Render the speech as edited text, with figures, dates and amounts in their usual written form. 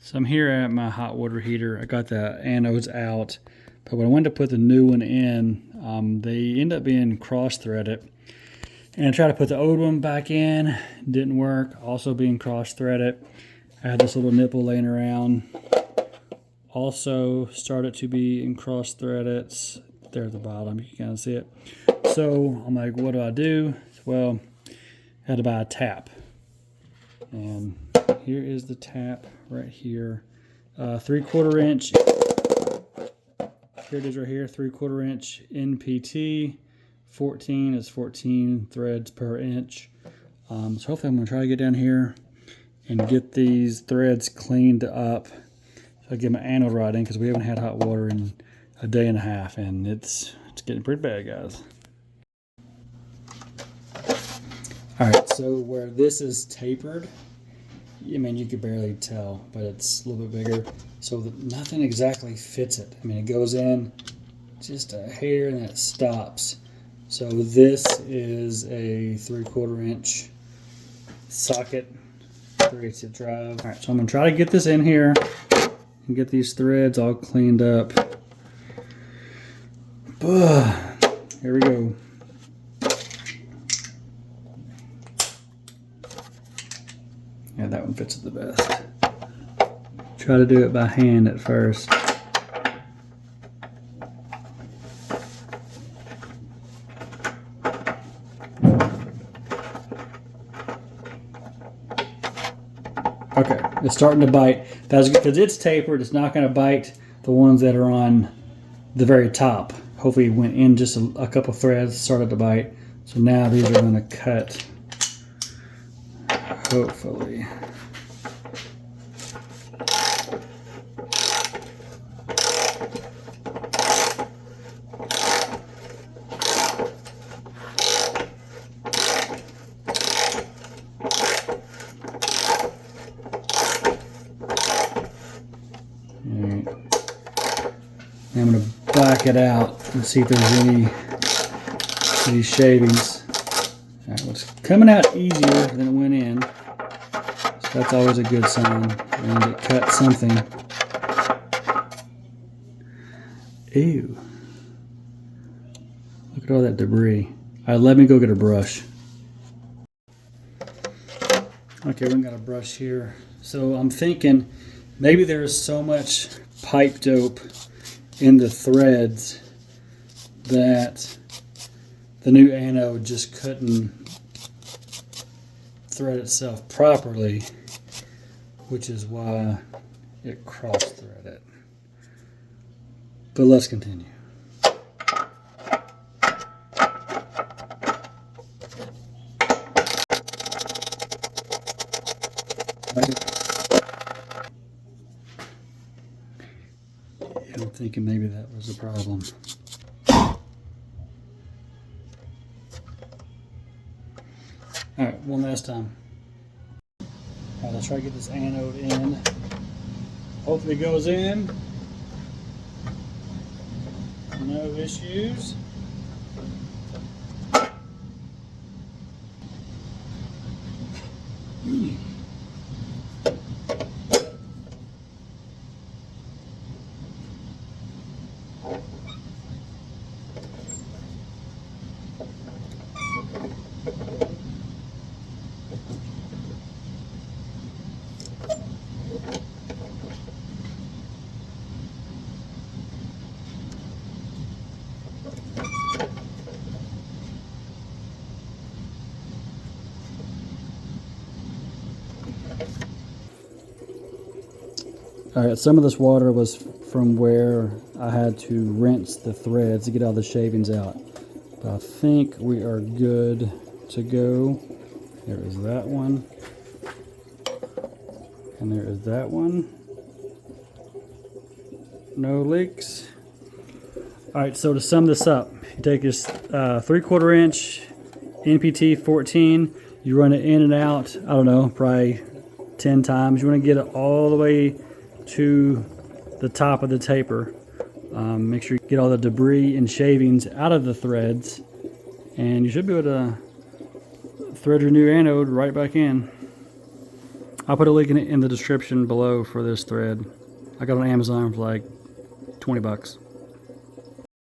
So I'm here at my hot water heater. I got the anodes out, but when I went to put the new one in, they end up being cross-threaded. And I tried to put the old one back in, didn't work, also being cross-threaded. I had this little nipple laying around, also started to be in cross-threaded. There at the bottom, you can kind of see it. So I'm like, what do I do? Well, I had to buy a tap. And here is the tap right here. 3/4 inch. Here it is right here, 3/4 inch NPT. 14 is 14 threads per inch. So hopefully I'm gonna try to get down here and get these threads cleaned up. So I get my anode right in, because we haven't had hot water in a day and a half, and it's getting pretty bad, guys. All right, so where this is tapered, I mean, you could barely tell, but it's a little bit bigger. So nothing exactly fits it. I mean, it goes in just a hair and then it stops. So this is a 3/4 inch socket, 3/8 drive. All right, so I'm gonna try to get this in here and get these threads all cleaned up. Here we go. Yeah, that one fits it the best. Try to do it by hand at first. Okay, it's starting to bite. That's because it's tapered. It's not going to bite the ones that are on the very top. Hopefully it went in just a couple threads, started to bite. So now these are going to cut. Hopefully. Alright. I'm going to back it out and see if there's any of these shavings. Alright, well, it's coming out easier than it went in. So that's always a good sign. And it cut something. Ew. Look at all that debris. Alright, let me go get a brush. Okay, we got a brush here. So I'm thinking maybe there's so much pipe dope in the threads that the new anode just couldn't thread itself properly, which is why it cross-threaded. But let's continue. I'm thinking maybe that was the problem. Alright, one last time. Alright, let's try to get this anode in. Hopefully it goes in. No issues. Alright, some of this water was from where I had to rinse the threads to get all the shavings out. But I think we are good to go. There is that one. And there is that one. No leaks. Alright, so to sum this up, you take this 3/4 inch NPT 14, you run it in and out, I don't know, probably 10 times. You want to get it all the way to the top of the taper. Make sure you get all the debris and shavings out of the threads, and you should be able to thread your new anode right back in. I'll put a link in the description below for this thread. I got it on Amazon for like 20 bucks.